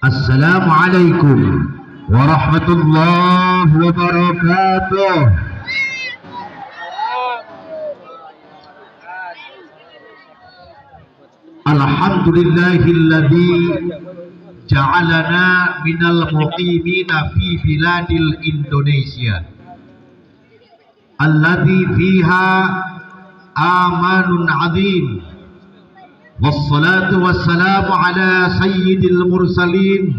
Assalamualaikum warahmatullahi wabarakatuh. Alhamdulillahilladzi ja'alana minal muqimina fi biladil Indonesia alladzi fiha amanun azim. Wassalatu wassalamu ala sayyidil mursalin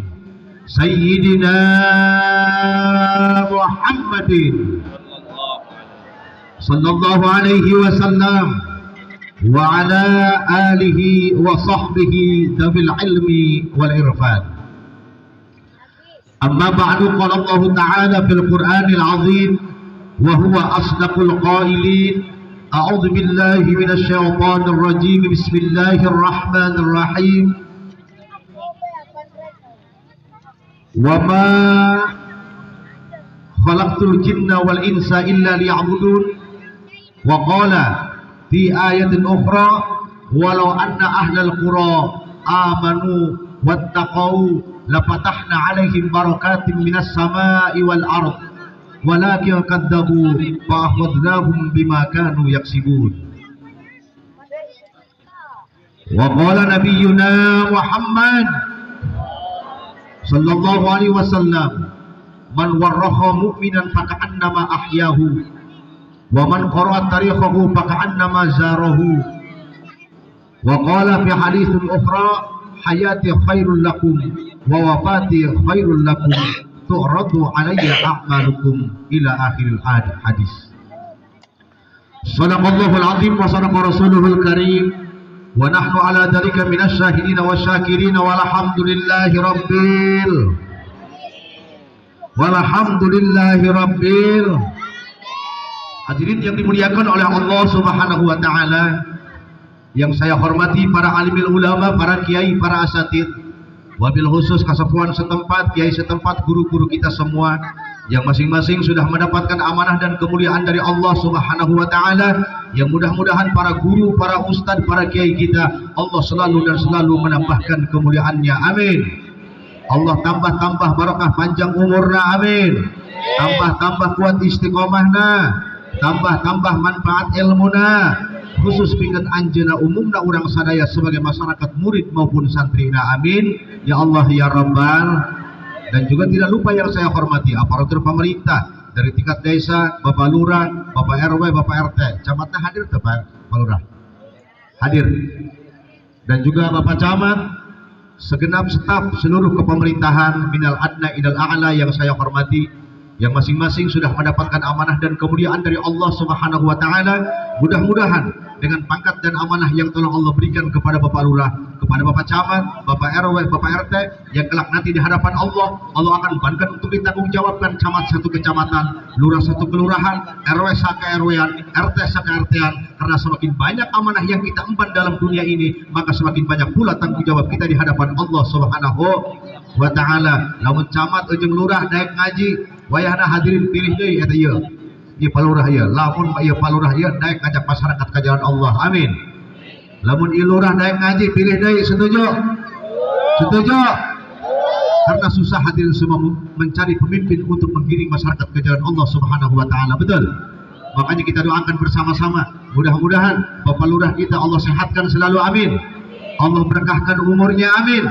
sayyidina Muhammadin sallallahu alaihi wasallam wa ala alihi wa sahbihi dhabil ilmi wal irfan. Amma ba'du, qala Allah ta'ala fil Qur'anil azim wa huwa asdaqul qailin. أعوذ بالله من الشيطان الرجيم بسم الله الرحمن الرحيم وما خلقت الجن والإنس إلا ليعبدون. وقال في آية أخرى ولو أن أهل القرى آمنوا واتقوا لفتحنا عليهم بركات من السماء والأرض walakin kadzabu fa akhadnahum bima kanu yaksibun. Wa qala nabiyyuna Muhammad sallallahu alaihi wasallam man warraha mu'minan faka'annama ahyahu wa man qara'a tarikhahu faka'annama zarahu. Wa qala fi haditsin ukhra hayati khairul lakum wa wafati khairul lakum tu'radu alayya a'malukum ila akhiril hadis. Sadaqallahul azim wa sadaqa rasuluhul karim wa nahnu ala dhalika minasy syahidin wasyakirin walhamdulillahi rabbil. Hadirin yang dimuliakan oleh Allah Subhanahu wa taala, yang saya hormati para alimil ulama, para kiai, para asatid, wabil khusus kasepuan setempat, kiai setempat, guru-guru kita semua yang masing-masing sudah mendapatkan amanah dan kemuliaan dari Allah Subhanahu wa taala, yang mudah-mudahan para guru, para ustadz, para kiai kita Allah selalu dan selalu menambahkan kemuliaannya, amin. Allah tambah-tambah barakah panjang umurna, amin. Tambah-tambah kuat istiqomahna, tambah-tambah manfaat ilmuna, khusus pinggan anjeuna umumna urang sadaya sebagai masyarakat murid maupun santrina, amin ya Allah ya Rabbal. Dan juga tidak lupa yang saya hormati aparatur pemerintah dari tingkat desa, Bapak Lurah, Bapak RW, Bapak RT, camatnya hadir tuh Pak Lurah? Hadir. Dan juga Bapak Camat, segenap staf seluruh kepemerintahan minal adna ilal a'la yang saya hormati, yang masing-masing sudah mendapatkan amanah dan kemuliaan dari Allah Subhanahu wa taala. Mudah-mudahan dengan pangkat dan amanah yang telah Allah berikan kepada Bapak Lurah, kepada Bapak Camat, Bapak RW, Bapak RT, yang kelak nanti di hadapan Allah akan bankan untuk ditanggungjawabkan camat satu kecamatan, lurah satu kelurahan, RW saka RW-an, RT saka RT-an. Karena semakin banyak amanah yang kita emban dalam dunia ini, maka semakin banyak pula tanggung jawab kita di hadapan Allah Subhanahu wa taala. Lamun camat jeung lurah daek ngaji, wayahna hadirin pilih deui eta ieu. Ieu palurah ieu, lamun ieu palurah ieu daek ngajak masyarakat ka jalan Allah, amin. Lamun ieu lurah daek ngaji pilih deui, setuju? Setuju? Karena susah hadirin semua mencari pemimpin untuk menggiring masyarakat ke jalan Allah Subhanahu wa taala, betul? Makanya kita doakan bersama-sama, mudah-mudahan Bapak Lurah kita Allah sehatkan selalu, amin. Allah berkahkan umurnya, amin.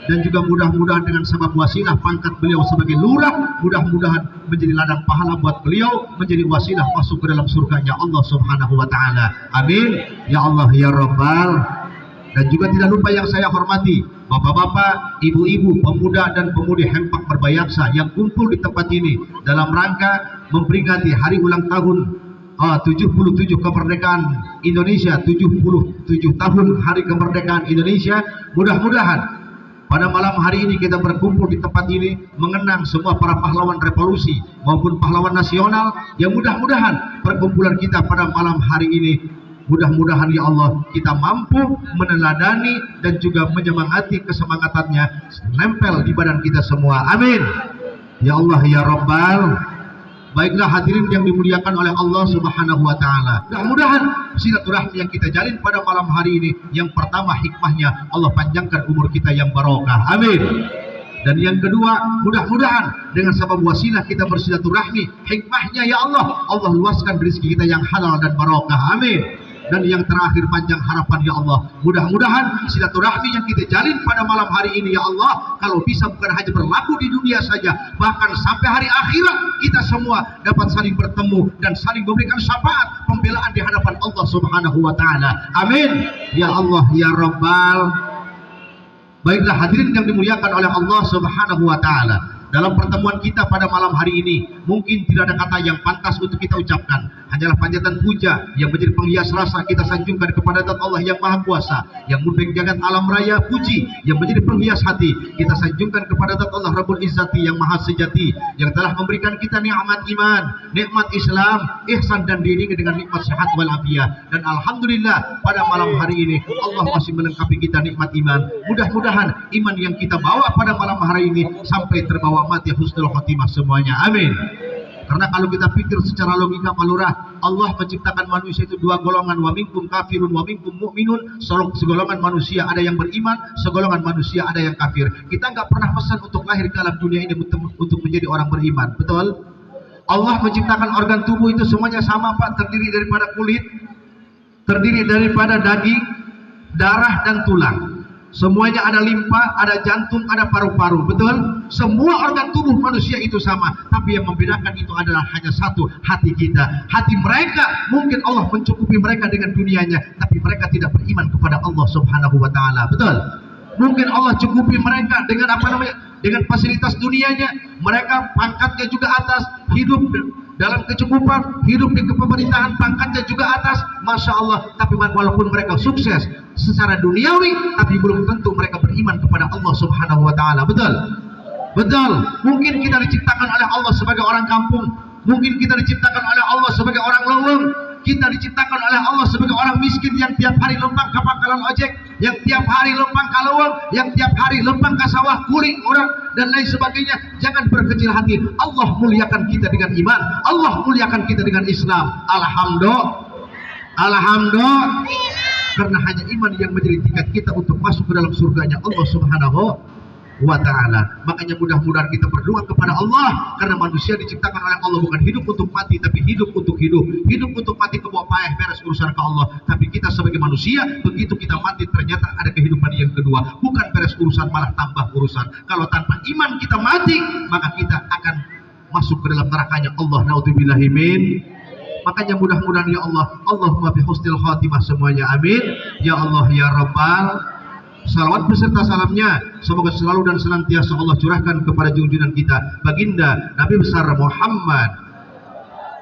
Dan juga mudah-mudahan dengan sebab wasilah pangkat beliau sebagai lurah, mudah-mudahan menjadi ladang pahala buat beliau, menjadi wasilah masuk ke dalam surganya Allah Subhanahu wa taala, amin ya Allah ya Rabbal. Dan juga tidak lupa yang saya hormati bapak-bapak, ibu-ibu, pemuda dan pemudi Hempak Berbayaksa yang kumpul di tempat ini dalam rangka memperingati hari ulang tahun 77 kemerdekaan Indonesia, 77 tahun hari kemerdekaan Indonesia. Mudah-mudahan pada malam hari ini kita berkumpul di tempat ini mengenang semua para pahlawan revolusi maupun pahlawan nasional, yang mudah-mudahan perkumpulan kita pada malam hari ini, mudah-mudahan ya Allah kita mampu meneladani dan juga menyemangati kesemangatannya nempel di badan kita semua, amin ya Allah ya Rabbal. Baiklah hadirin yang dimuliakan oleh Allah Subhanahu wa taala. Mudah-mudahan silaturahmi yang kita jalin pada malam hari ini, yang pertama hikmahnya Allah panjangkan umur kita yang barokah. Amin. Dan yang kedua, mudah-mudahan dengan sebab wasilah kita bersilaturahmi, hikmahnya ya Allah, Allah luaskan rezeki kita yang halal dan barokah. Amin. Dan yang terakhir, panjang harapan ya Allah, mudah-mudahan silaturahmi yang kita jalin pada malam hari ini ya Allah, kalau bisa bukan hanya berlaku di dunia saja, bahkan sampai hari akhirat kita semua dapat saling bertemu dan saling memberikan syafaat pembelaan di hadapan Allah Subhanahu wa taala. Amin ya Allah ya Rabbal. Baiklah hadirin yang dimuliakan oleh Allah Subhanahu wa taala, dalam pertemuan kita pada malam hari ini mungkin tidak ada kata yang pantas untuk kita ucapkan, hanyalah panjatan puja yang menjadi penghias rasa kita sanjungkan kepada Zat Allah yang Maha Kuasa, yang murbeng jagat alam raya. Puji yang menjadi penghias hati kita sanjungkan kepada Zat Allah Rabbul Izzati yang Maha Sejati, yang telah memberikan kita nikmat iman, nikmat Islam, ihsan dan diiringi dengan nikmat sehat wal afiat. Dan alhamdulillah pada malam hari ini Allah masih melengkapi kita nikmat iman. Mudah-mudahan iman yang kita bawa pada malam hari ini sampai terbawa mati husnul khotimah semuanya. Amin. Karena kalau kita pikir secara logika palurah, Allah menciptakan manusia itu dua golongan, wa minkum kafirun wa minkum mu'minun. Segolongan manusia ada yang beriman, segolongan manusia ada yang kafir. Kita nggak pernah pesan untuk lahir ke alam dunia ini untuk menjadi orang beriman, betul? Allah menciptakan organ tubuh itu semuanya sama Pak, terdiri daripada kulit, terdiri daripada daging, darah dan tulang. Semuanya ada limpa, ada jantung, ada paru-paru, betul? Semua organ tubuh manusia itu sama, tapi yang membedakan itu adalah hanya satu, hati kita. Hati mereka, mungkin Allah mencukupi mereka dengan dunianya, tapi mereka tidak beriman kepada Allah Subhanahu wa taala, betul? Mungkin Allah cukupi mereka dengan dengan fasilitas dunianya, mereka pangkatnya juga atas, hidup dalam kecukupan, hidup di kepemerintahan, pangkatnya juga atas, masya Allah. Tapi walaupun mereka sukses secara duniawi, tapi belum tentu mereka beriman kepada Allah Subhanahu wa taala, betul? Betul. Mungkin kita diciptakan oleh Allah sebagai orang kampung, mungkin kita diciptakan oleh Allah sebagai orang lowong, kita diciptakan oleh Allah sebagai orang miskin yang tiap hari lempang ke pangkalan ojek, yang tiap hari lempang ke lowong, yang tiap hari lempang ke sawah kuring orang dan lain sebagainya. Jangan berkecil hati. Allah muliakan kita dengan iman, Allah muliakan kita dengan Islam. Alhamdulillah. Karena hanya iman yang menjadi tingkat kita untuk masuk ke dalam surganya Allah Subhanahu wa ta'ala. Makanya mudah-mudahan kita berdoa kepada Allah, karena manusia diciptakan oleh Allah bukan hidup untuk mati, tapi hidup untuk hidup. Hidup untuk mati kebawa payah beres urusan ke Allah. Tapi kita sebagai manusia, begitu kita mati ternyata ada kehidupan yang kedua, bukan beres urusan malah tambah urusan. Kalau tanpa iman kita mati, maka kita akan masuk ke dalam nerakanya Allah. Naudzubillahi min. Makanya mudah-mudahan ya Allah, Allahumma bi husnil khatimah semuanya. Amin ya Allah ya Rabbal. Salawat beserta salamnya semoga selalu dan senantiasa Allah curahkan kepada junjungan kita baginda Nabi besar Muhammad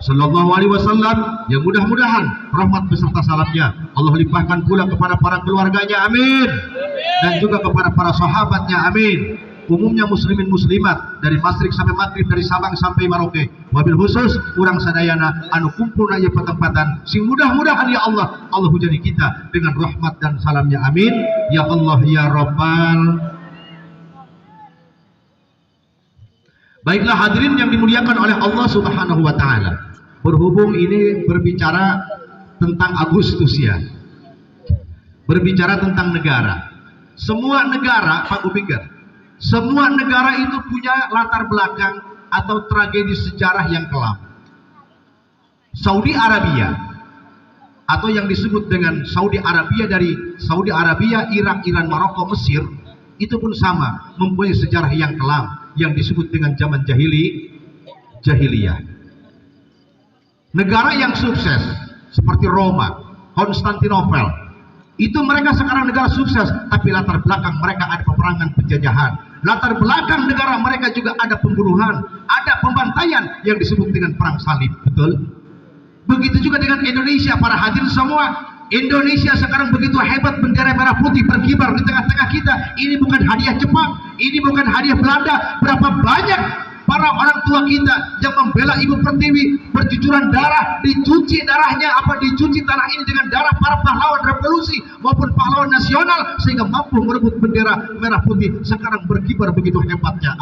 sallallahu alaihi wasallam, yang mudah-mudahan rahmat beserta salamnya Allah limpahkan pula kepada para keluarganya, amin, dan juga kepada para sahabatnya, amin. Umumnya muslimin muslimat dari Masrik sampai Maghrib, dari Sabang sampai Merauke, wabil khusus urang sadayana anu kumpul aya petempatan sing mudah-mudahan ya Allah, Allah hujani kita dengan rahmat dan salamnya, amin ya Allah ya Rabbal. Baiklah hadirin yang dimuliakan oleh Allah Subhanahu wa taala, berhubung ini berbicara tentang Agustus ya, berbicara tentang negara. Semua negara, Pak Upikar, semua negara itu punya latar belakang atau tragedi sejarah yang kelam. Saudi Arabia atau yang disebut dengan Saudi Arabia, dari Saudi Arabia, Irak, Iran, Maroko, Mesir, itu pun sama, mempunyai sejarah yang kelam yang disebut dengan zaman jahiliyah. Negara yang sukses seperti Roma, Konstantinopel, itu mereka sekarang negara sukses, tapi latar belakang mereka ada peperangan penjajahan. Latar belakang negara mereka juga ada pembunuhan, ada pembantaian yang disebut dengan perang salib, betul? Begitu juga dengan Indonesia, para hadirin semua. Indonesia sekarang begitu hebat, bendera merah putih berkibar di tengah-tengah kita. Ini bukan hadiah Jepang, ini bukan hadiah Belanda. Berapa banyak para orang tua kita yang membela Ibu Pertiwi, bercucuran darah, dicuci darahnya, dicuci tanah ini dengan darah para pahlawan revolusi maupun pahlawan nasional, sehingga mampu merebut bendera merah putih sekarang berkibar begitu hebatnya.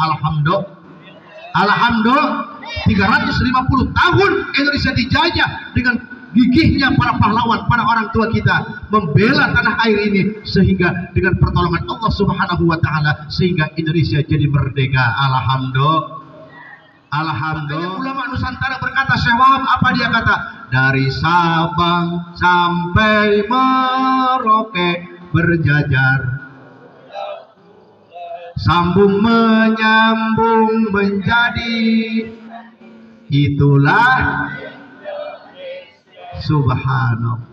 Alhamdulillah, 350 tahun Indonesia dijajah dengan gigihnya para pahlawan, para orang tua kita membela tanah air ini, sehingga dengan pertolongan Allah Subhanahu wa taala sehingga Indonesia jadi merdeka. Alhamdulillah. Alhamdulillah. Ulama Nusantara berkata, Syekh Wahab apa dia kata? Dari Sabang sampai Merauke berjajar, sambung menyambung menjadi, itulah subhanallah.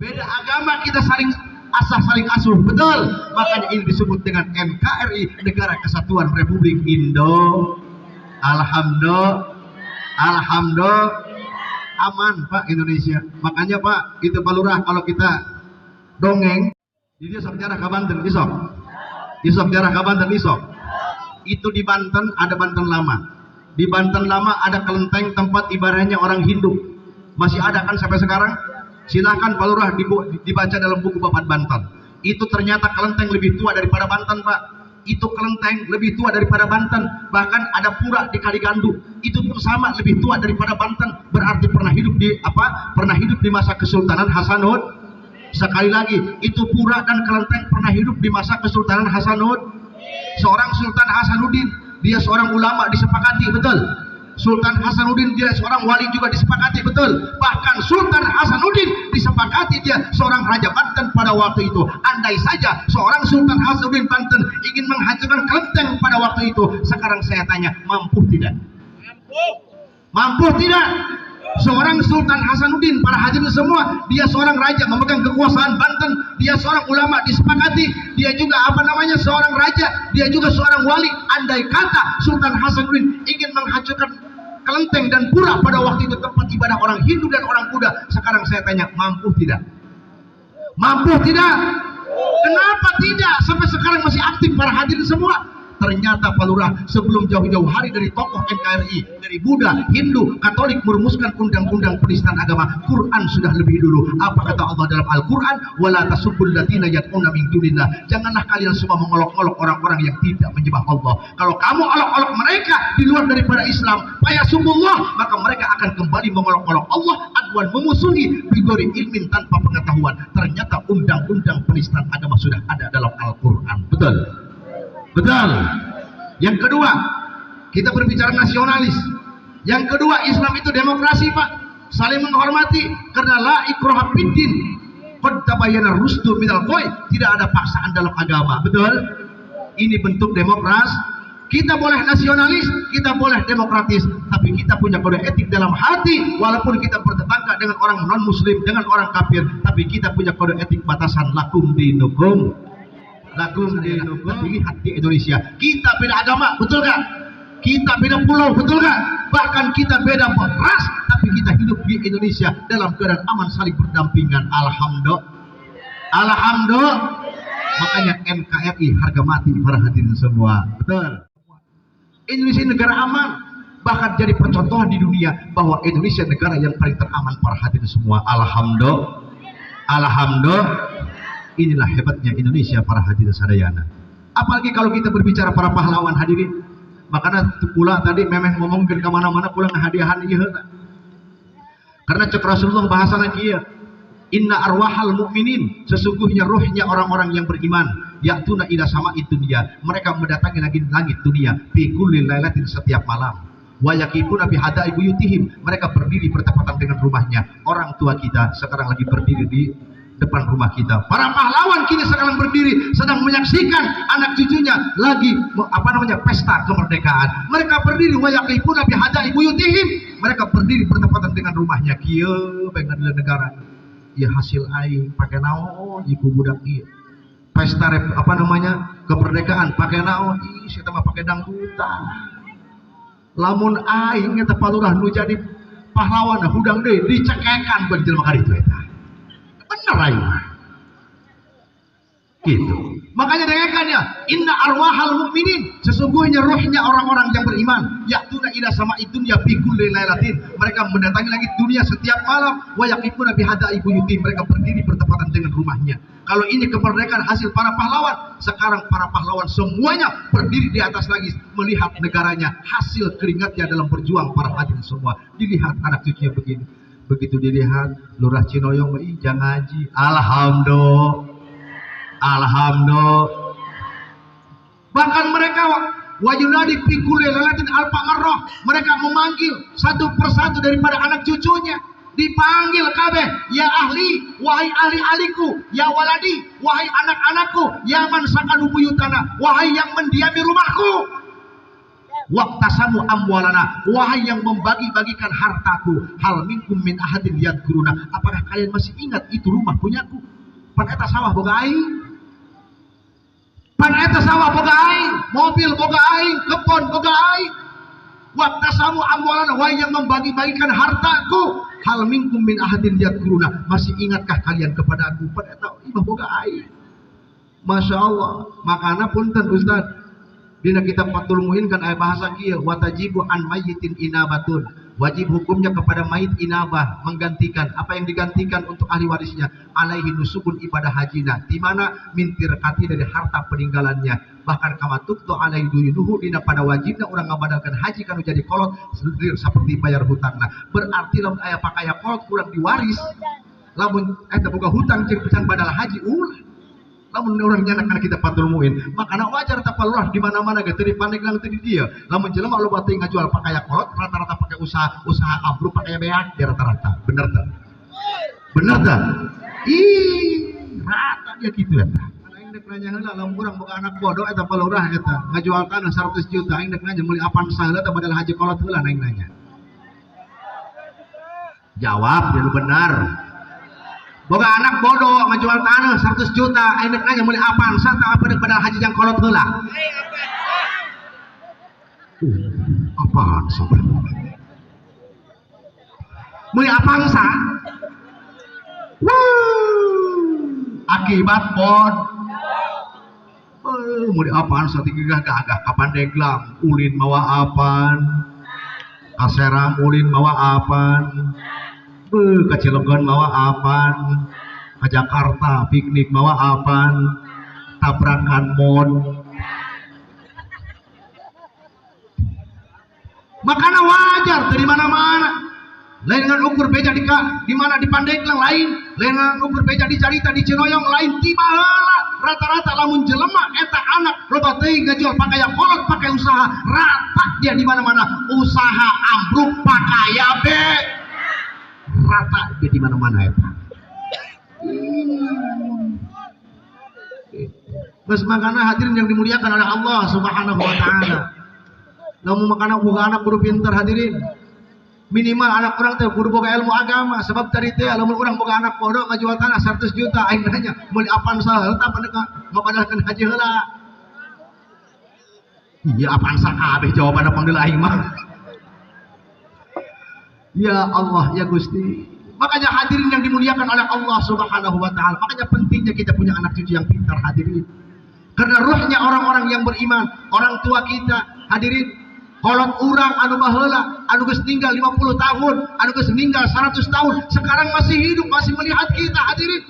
Beda agama kita saling asah saling asuh, betul. Makanya ini disebut dengan NKRI, Negara Kesatuan Republik Indo. Alhamdulillah. Alhamdulillah. Aman Pak Indonesia. Makanya Pak, itu Pak Lurah kalau kita dongeng, jadi isok jarah ke Banten, isok jarah ke Banten, itu di Banten ada Banten Lama. Di Banten Lama ada kelenteng tempat ibaratnya orang Hindu. Masih ada kan sampai sekarang? Silakan Pak Lurah dibaca dalam buku Babat Banten. Itu ternyata kelenteng lebih tua daripada Banten Pak. Itu kelenteng lebih tua daripada Banten. Bahkan ada pura di Kaligandu, itu pun sama lebih tua daripada Banten. Berarti pernah hidup di apa? Pernah hidup di masa Kesultanan Hasanuddin. Sekali lagi, itu pura dan kelenteng pernah hidup di masa Kesultanan Hasanuddin. Seorang Sultan Hasanuddin, dia seorang ulama disepakati, betul. Sultan Hasanuddin dia seorang wali juga disepakati, betul. Bahkan Sultan Hasanuddin disepakati dia seorang raja Banten pada waktu itu. Andai saja seorang Sultan Hasanuddin Banten ingin menghancurkan kelenteng pada waktu itu, sekarang saya tanya, mampu tidak? Mampu tidak? Seorang Sultan Hasanuddin, para hadirin semua, dia seorang raja memegang kekuasaan Banten, dia seorang ulama disepakati, dia juga seorang raja, dia juga seorang wali. Andai kata Sultan Hasanuddin ingin menghancurkan kelenteng dan pura pada waktu itu tempat ibadah orang Hindu dan orang Buddha, sekarang saya tanya, mampu tidak? Mampu tidak? Kenapa tidak? Sampai sekarang masih aktif para hadirin semua. Ternyata Pak Lurah sebelum jauh-jauh hari dari tokoh NKRI, dari Buddha, Hindu, Katolik merumuskan undang-undang penistaan agama, Quran sudah lebih dulu. Apa kata Allah dalam Al-Quran? Wala tasubbul latina yad'una min dunillah. Janganlah kalian semua mengolok-olok orang-orang yang tidak menyembah Allah. Kalau kamu olok-olok mereka di luar daripada Islam, fayasubullah, maka mereka akan kembali mengolok-olok Allah, adwan memusuhi bigori ilmin tanpa pengetahuan. Ternyata undang-undang penistaan agama sudah ada dalam Al-Quran. Betul? Betul. Yang kedua, kita berbicara nasionalis. Yang kedua, Islam itu demokrasi Pak, saling menghormati. Karena la ikraha fiddin, qad tabayyana rusdu minal ghoi, tidak ada paksaan dalam agama. Betul? Ini bentuk demokrasi. Kita boleh nasionalis, kita boleh demokratis, tapi kita punya kode etik dalam hati. Walaupun kita bertetangga dengan orang non muslim, dengan orang kafir, tapi kita punya kode etik batasan lakum dinukum. Lakum dinukum. Lihat di Indonesia, kita beda agama, betul gak? Kita beda pulau, betul gak? Bahkan kita beda ras, tapi kita hidup di Indonesia dalam keadaan aman, saling berdampingan. Alhamdulillah. Alhamdulillah. Makanya NKRI harga mati para hadirin semua. Betul. Indonesia negara aman, bahkan jadi percontohan di dunia bahwa Indonesia negara yang paling teraman para hadirin semua. Alhamdulillah. Alhamdulillah. Inilah hebatnya Indonesia para hadirin sadayana. Apalagi kalau kita berbicara para pahlawan hadirin. Makanya pula tadi memang ngomongin kemana-mana pulang hadiahan iya. Karena cek Rasulullah bahasa lagi ya. Inna arwahal mu'minin, sesungguhnya ruhnya orang-orang yang beriman, ya'tuna ila sama'id dunia, mereka mendatangi langit dunia, fi kulli lailatin, setiap malam. Wa yaqifuna bi hada'i buyutihim, mereka berdiri bertepatan dengan rumahnya. Orang tua kita sekarang lagi berdiri di depan rumah kita. Para pahlawan kini sekarang berdiri sedang menyaksikan anak cucunya lagi pesta kemerdekaan. Mereka berdiri wa yaqifuna bi hada'i buyutihim, mereka berdiri bertepatan dengan rumahnya. Kieu pengen negara. Ya hasil aing pakai naon ibu budak ieu. Pesta kemerdekaan pakai naon ih saya mah pakai dangdutan. Lamun aing eta Pak Lurah nu jadi pahlawan hudang deui dicekekan ku jelema ka ditu eta. Bener aing mah. Gitu. Makanya dengarkannya, inna arwahal mu'minin, sesungguhnya rohnya orang-orang yang beriman, ya'tuna ila sama'id dunya fi kulli lailatin, mereka mendatangi langit dunia setiap malam, wa yaqifuna bi hada'i buyutihim, mereka berdiri bertepatan dengan rumahnya. Kalau ini kemerdekaan hasil para pahlawan, sekarang para pahlawan semuanya berdiri di atas langit melihat negaranya, hasil keringatnya dalam berjuang para hadirin semua. Dilihat anak cucunya begini. Begitu dilihat Lurah Cinoyong jangan ngaji. Alhamdulillah. Bahkan mereka wajunadi pikul lelatin alfa marroh, mereka memanggil satu persatu daripada anak cucunya, dipanggil kabeh, ya ahli, wahai ahli-ahliku, ya waladi, wahai anak-anakku, ya man sakanu buyutana, wahai yang mendiami rumahku, waqtasamu amwalana, wahai yang membagi-bagikan hartaku, hal minkum min ahadin yadkuruna, apakah kalian masih ingat itu rumah punyaku? Pan eta sawah boga aing, pan eta sawah boga aing, mobil boga aing, kebon boga aing. Waqtasamu amwalana, wahai yang membagi-bagikan hartaku, hal minkum min ahadin yadkuruna, masih ingatkah kalian kepada aku? Pan eta imah boga aing. Masya Allah. Makana punten Ustaz, dina kitab Fathul Muin kan aya bahasa kieu, watajibu an mayyitin inabatun, wajib hukumnya kepada mayit inabah, menggantikan apa yang digantikan untuk ahli warisnya, alaihi nusukun ibadah hajina, di mana mintir kati dari harta peninggalannya, bahkan kama tuktu alaihi duyunuhu, dina pada wajibnya orang ngabadalkan haji kanu jadi kolot seperti bayar hutangna. Berarti lamun aya pakaya kolot kurang diwaris, lamun eta boga hutang jeung pecan badal haji ulah. Lamun orang nyanak kana kita Fathul Muin, makana wajar tapalurah di mana-mana ge teu dipandeglang teu di dieu. Lamun jelema loba teuing ngajual pakaya kolot, rata-rata pakai usaha ambruk pakaya beak dia rata-rata. Bener teu? Bener teu? Ih, rata dia kitu eta. Aing dek nanya heula lamun urang boga anak bodoh eta palurah eta, ngajual tanah 100 juta, aing dek nanya meuli Avanza heula teh badal haji kolot heula aing nanya. Jawab dia benar. Boga anak bodoh menjual tanah 100 juta, aing nanya meuli Avanza tah apa padahal haji yang kolot heula. Avanza. Meuli Avanza. Akibat bod. Meuli Avanza tinggal gagah kapan deglang, ulin mawa apan. Kaserang ulin mawa apan. Ke Cilegon mawa apan, ke Jakarta piknik mawa apan, tabrakan mon. Makanya wajar dari mana-mana. Lain dengan ukur beja di mana di Pandeglang lain, lain dengan ukur beja di Carita di Cinoyong lain, tiba heula rata-rata lamun jelema eta anak loba teuing ngajual pakaya kolot pakai usaha rata dia di mana-mana, usaha ambruk pakaya be rata dia di mana-mana eta. Terus makana hadirin yang dimuliakan oleh Allah Subhanahu wa taala. Lamun makana boga anak kudu pinter hadirin. Minimal anak orang teh kudu boga ilmu agama, sebab tadi teh lamun urang boga anak bodoh ngajual tanah 100 juta aing nanya meuli Avanza heula tah pandeka ngabadalkeun haji heula. Iya Avanza kabeh jawabanna panggil aing mah. Ya Allah, ya Gusti. Makanya hadirin yang dimuliakan oleh Allah Subhanahu wa taala, makanya pentingnya kita punya anak cucu yang pintar hadirin. Karena ruhnya orang-orang yang beriman, orang tua kita hadirin, kolot urang anu baheula, anu geus ninggal 50 tahun, anu geus ninggal 100 tahun, sekarang masih hidup, masih melihat kita hadirin.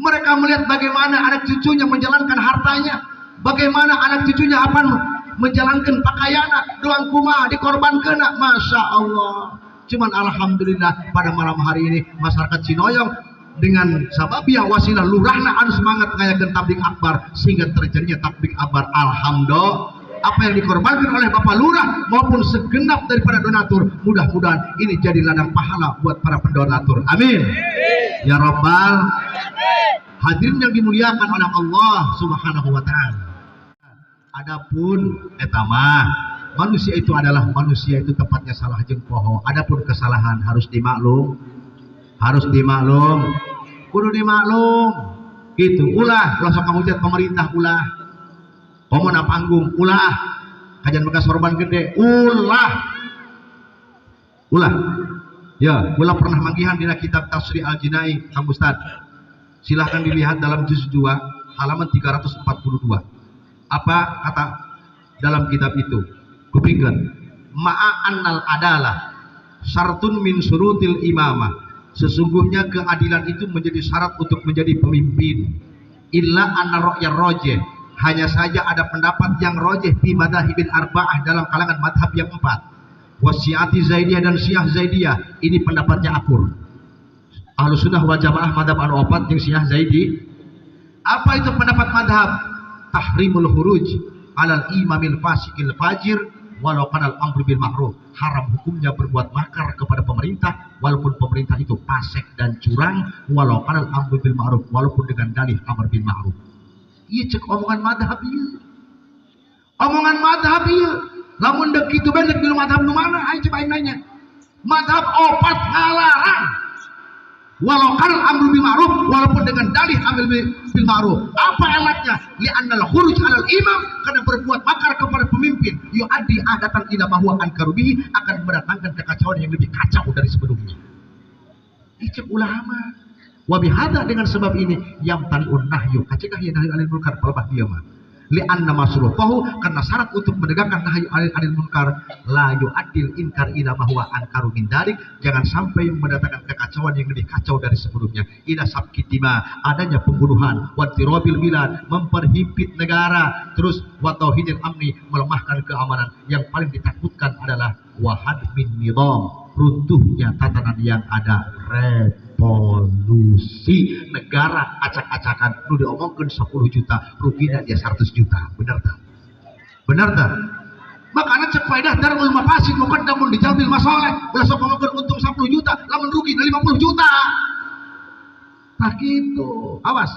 Mereka melihat bagaimana anak cucunya menjalankan hartanya, bagaimana anak cucunya apa menjalankan pakaianna, doang kumaha dikorbankeunna, masya Allah. Cuman alhamdulillah pada malam hari ini masyarakat Cinoyong dengan sababia wasilah lurahna anu semangat ngayakeun tablik akbar sehingga terjadinya tablik akbar. Alhamdulillah apa yang dikorbankan oleh Bapak Lurah maupun segenap daripada donatur, mudah-mudahan ini jadi ladang pahala buat para pendonatur. Amin. Ya Rabbal. Hadirin yang dimuliakan oleh Allah Subhanahu wa taala. Adapun etamah manusia itu adalah manusia itu tepatnya salah jeung poho. Adapun kesalahan harus dimaklum, kudu dimaklum. Gitu. Ulah kalau sok ngahujat pemerintah ulah. Komona panggung ulah. Kajian bekas sorban gede ulah. Ya, ulah pernah manggihan dina kitab Tafsir Al-Jinai Kang Ustad. Silahkan dilihat dalam juz 2 halaman 342. Apa kata dalam kitab itu? Kupingkeun ma'a annal adalah syartun min syurutil imamah, sesungguhnya keadilan itu menjadi syarat untuk menjadi pemimpin. Illa anna ra'yar rajih, hanya saja ada pendapat yang rajih fi madzhabil arba'ah, dalam kalangan madhab yang 4. Wasyiati Zaidiyah dan Syiah Zaidiyah, ini pendapatnya akur. Ahlus Sunnah wal Jamaah madhab anu opat jeung Syiah Zaidi. Apa itu pendapat madhab? Tahrimul khuruj alal imamil fasikil fajir walau kanal amru bil ma'ruf. Haram hukumnya berbuat makar kepada pemerintah walaupun pemerintah itu fasik dan curang, walau kanal amru bil ma'ruf, walaupun dengan dalih amr bil ma'ruf. Ieu cek omongan madhab ieu. Omongan madhab ieu. Lamun dek kitu bae dek di madhab nu mana? Ayo coba nanya. Madhab opat ngalarang walau kanal amru bil ma'ruf, walaupun dengan dalih amr bil ma'ruf. Apa elatnya? Li'annal khuruj 'alal imam, karena berbuat makar kepada pemimpin yu'addi adatan ila ma huwa ankaru bihi, akan mendatangkan kekacauan yang lebih kacau dari sebelumnya. Icap ulama. Wa bihadza, dengan sebab ini yang taniun nahyu, kacegah ya nahyu anil munkar pelebah dia mah. Li'anna masrufahu, karena syarat untuk menegakkan nahyu anil munkar la yu'addil inkar ila ma huwa ankaru min dalik, jangan sampai mendatangkan kekacauan yang lebih kacau dari sebelumnya. Ila sabkitima, adanya pembunuhan, wa tirobil bilad, memperhimpit negara, terus wa tauhidil amni, melemahkan keamanan. Yang paling ditakutkan adalah wahad min nizam, runtuhnya tatanan yang ada, revolusi. Negara acak-acakan, nu diomongkeun 10 juta, ruginya dia 100 juta. Benar tak? Benar tak? Makanya cek faedah darul mafasid muqaddamun di jalbil masalih. Ulah sok ngomongkeun untung 10 juta, lamun rugi 50 juta. Nah gitu. Awas.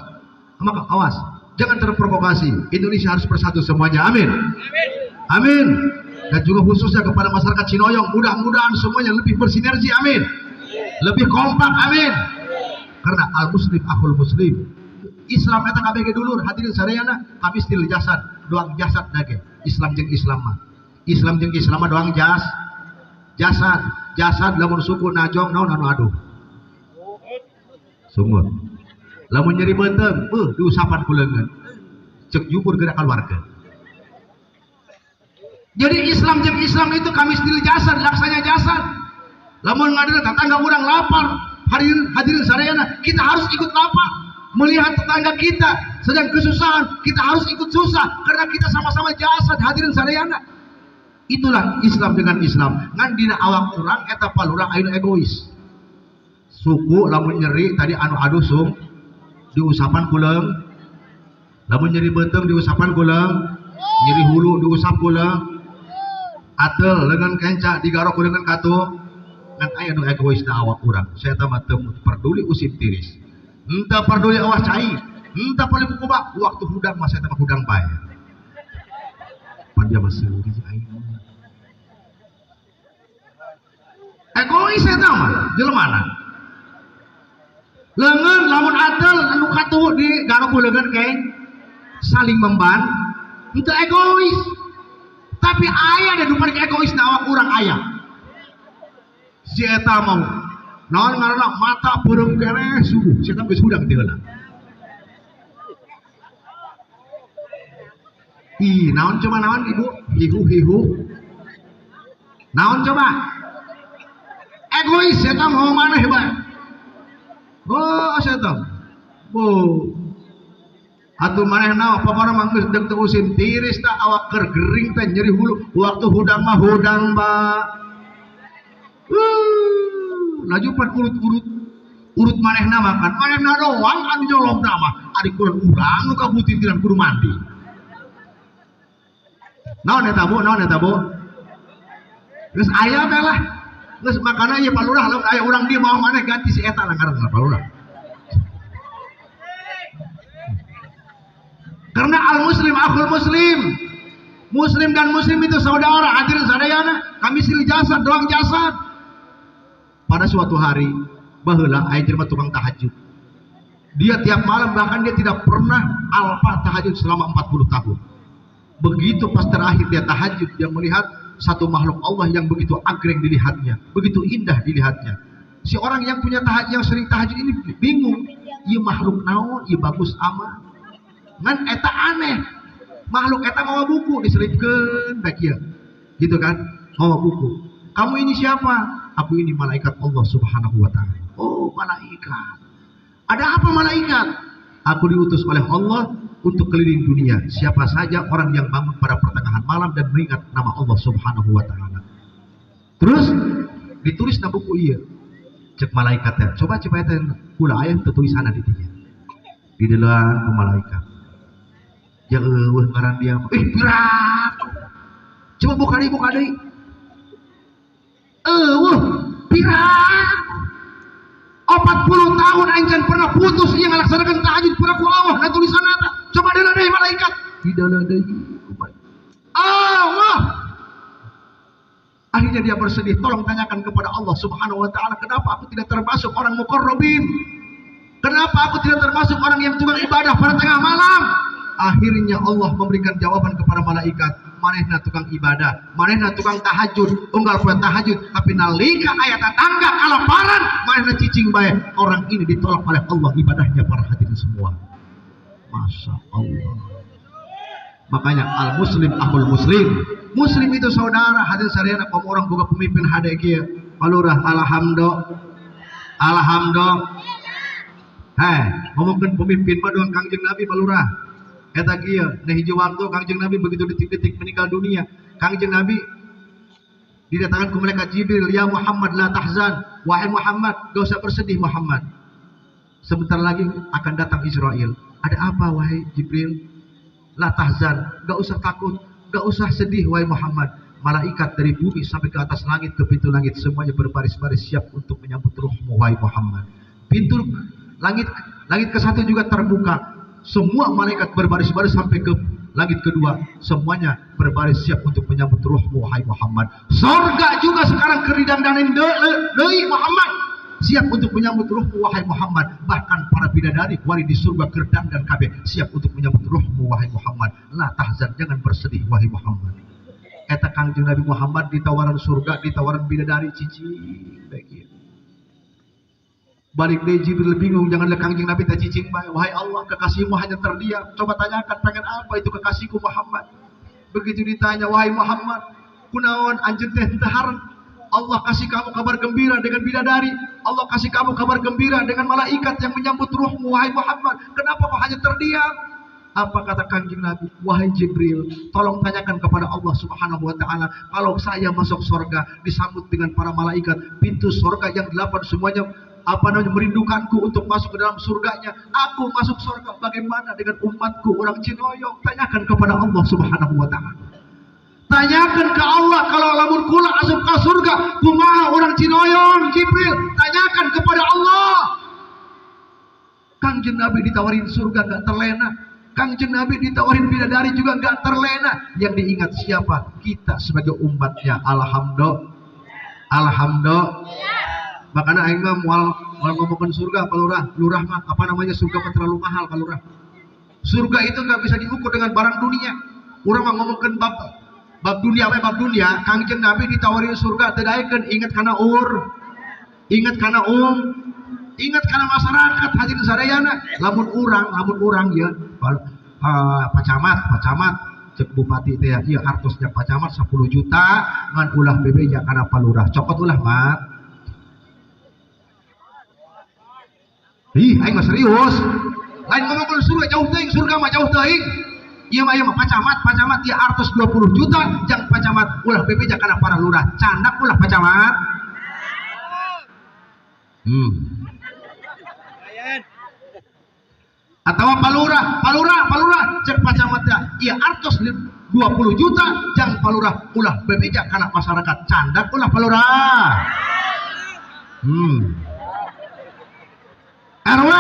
Maka awas. Jangan terprovokasi. Indonesia harus bersatu semuanya. Amin. Amin. Dan juga khususnya kepada masyarakat Cinoyong, mudah-mudahan semuanya lebih bersinergi. Amin. Lebih kompak. Amin. Karena al muslim akhul muslim. Islam eta kabeh dulur, hadirin sadayana, kami stil jasad, doang jasad dage. Islam jeung Islam mah. Islam jeung Islam mah doang jasad. Jasad lamun suku najong naon anu aduh. Sumut. Lamun nyeri beuteuh, diusapan ku leungeun. Cek jubur gerak keluarga. Jadi Islam jeung Islam itu kami stil jasad, laksanya jasad. Lamun ngadeuleuh tetangga urang lapar, hadirin sadayana, kita harus ikut lapar. Melihat tetangga kita sedang kesusahan, kita harus ikut susah karena kita sama-sama jasad, hadirin sadayana. Itulah Islam dengan Islam. Ngan dina awak urang eta palurang anu egois. Suku lamun nyeri tadi anu aduh sung diusapan ku leung. Lamun nyeri beuteung diusapan ku leung, nyeri hulu diusap ku leung. Atel leungeun kenca digarok ku leungeun katuh. Ngan aya nu egois na awak urang. Saya teh mah teu peduli usip tiris. Henteu peduli awas cai. Henteu peduli kukuba waktu hudang mah saya teh hudang bae. Pan dia mah seuri aing. Egois eta mah jelemana. Leungeun lamun atel anu katuh digarok ku leungeun keng saling memban. Henteu egois. Tapi aya dan nu paling egois na awak urang aya. Si eta mau naon ngaranna mata beureum keneh subuh si eta geus hudang teh heula. Ih, naon coba naon Ibu? Hihu. Naon coba? Egois si eta mau maneh bae. Oh, si eta. Oh. Atuh manehna pokona mah geus deuk teu usin tiris tah awak keur gering teh nyeri hulu waktu hudang mah hudang ba. Laju pan urut manehna makan manehna doang anu nyolong mah ari kurang urang nu kabutitiran kudu mandi. Naon eta Bu? Geus aya teh lah. Geus makana ieu palurah lamun aya urang dieu mau maneh ganti si eta lah ngaranna palurah. Karena al muslim akhul muslim. Muslim dan muslim itu saudara, hadirin sadayana, kami silih jasad, doang jasad. Pada suatu hari, baheula aya jelema tukang tahajud. Dia tiap malam, bahkan dia tidak pernah alfa tahajud selama 40 tahun. Begitu pas terakhir dia tahajud, dia melihat satu makhluk Allah yang begitu agreng dilihatnya, begitu indah dilihatnya. Si orang yang punya tahajud, yang sering tahajud ini bingung, ieu makhluk naon, ieu bagus amat. Ngan eta aneh, makhluk eta mawa buku diselipkeun bae kieu. Gitu kan? Mawa buku. Kamu ini siapa? Aku ini malaikat Allah Subhanahu wa taala. Oh, malaikat. Ada apa malaikat? Aku diutus oleh Allah untuk keliling dunia. Siapa saja orang yang bangun pada pertengahan malam dan mengingat nama Allah Subhanahu wa taala. Terus ditulis na buku ieu. Cek malaikatnya, coba eta kula aya teu tulisanna di dieu. Di dalam ku malaikat. Ya ngaran dia. Pirak. Coba buka deui. Pirak. 40 tahun aing can pernah putus ieu ngalaksanakeun tahajud pura ku Allah na tulisanna eta. Coba deula deui malaikat. Di dalam deui. Allah. Akhirnya dia bersedih, tolong tanyakan kepada Allah Subhanahu wa taala, kenapa aku tidak termasuk orang muqarrabin? Kenapa aku tidak termasuk orang yang tukang ibadah pada tengah malam? Akhirnya Allah memberikan jawaban kepada malaikat, manehna tukang ibadah, manehna tukang tahajud, unggal poe tahajud, tapi nalika aya tetangga kalaparan, manehna cicing bae. Orang ini ditolak oleh Allah ibadahnya para hadirin semua. Masya Allah. Makanya al muslim akhul muslim. Muslim itu saudara, hadirin sarjana kaum orang boga pemimpin hade kieu. Palurah alhamdulillah. Ngomongkeun pemimpin mah doang Kangjeng Nabi palurah. Eta kieu, nah hiji waktu Kangjeng Nabi begitu detik-detik meninggal dunia. Kangjeng Nabi didatangkan ke malaikat Jibril, "Ya Muhammad la tahzan." Wahai Muhammad, gak usah bersedih Muhammad. Sebentar lagi akan datang Israel. Ada apa wahai Jibril? La tahzan, gak usah takut. Gak usah sedih wahai Muhammad. Malaikat dari bumi sampai ke atas langit, ke pintu langit, semuanya berbaris-baris siap untuk menyambut ruhmu wahai Muhammad. Pintu langit ke satu juga terbuka. Semua malaikat berbaris-baris sampai ke langit kedua. Semuanya berbaris siap untuk menyambut ruhmu wahai Muhammad. Surga juga sekarang keridang-danin deui Muhammad. Siap untuk menyambut ruhmu wahai Muhammad. Bahkan para bidadari wali di surga kerdang dan kabeh siap untuk menyambut ruhmu wahai Muhammad. La tahzan, jangan bersedih wahai Muhammad. Eta Kangjeng Nabi Muhammad ditawaran surga, ditawaran bidadari cicing begitu. Balik deui Jibril bingung, jangan lihat Kangjeng Nabi teh cicing bae. Wahai Allah, kekasihmu hanya terdiam. Coba tanyakan pengen apa itu kekasihku Muhammad. Begitu ditanya, wahai Muhammad, kunaon anjeun teh taharan? Allah kasih kamu kabar gembira dengan bidadari. Allah kasih kamu kabar gembira dengan malaikat yang menyambut ruhmu wahai Muhammad. Kenapa kau hanya terdiam? Apa kata Kangjeng Nabi? Wahai Jibril, tolong tanyakan kepada Allah Subhanahu wa taala, kalau saya masuk surga disambut dengan para malaikat, pintu surga yang 8 semuanya merindukanku untuk masuk ke dalam surganya. Aku masuk surga, bagaimana dengan umatku orang Cinoyong? Tanyakan kepada Allah Subhanahu wa taala. Tanyakan ke Allah, kalau lamun kula asup ke surga, kumaha orang Cinoyong? Jibril, tanyakan kepada Allah. Kangjeng Nabi ditawarin surga gak terlena. Kangjeng Nabi ditawarin bidadari juga gak terlena. Yang diingat siapa? Kita sebagai umatnya. Alhamdulillah. Makanya aing mah moal ngomongkeun surga palurah. Lurah mah apa namanya, surga mah terlalu mahal palurah. Surga itu gak bisa diukur dengan barang dunia. Urang mah ngomongkeun bab dunia, Kangjeng Nabi ditawarin surga, tadaikeun ingat kana ingat kana ingat kana masyarakat hadirin sadayana. Lamun urang ya pacamat cek bupati teh ieu artosnya pacamat 10 juta ngan ulah bebeja kana palurah. Cokot ulah mat. Aing mah serius. Lain ngomongkeun surga jauh teuing, surga mah jauh teuing. Iya mah pacamat dia artos 20 juta jang pacamat ulah bebeja kana para lurah. Candak ulah pacamat. Atau palurah cek pacamat ya. Iya artos 20 juta jang palurah ulah bebeja kana masyarakat. Candak ulah palurah. RW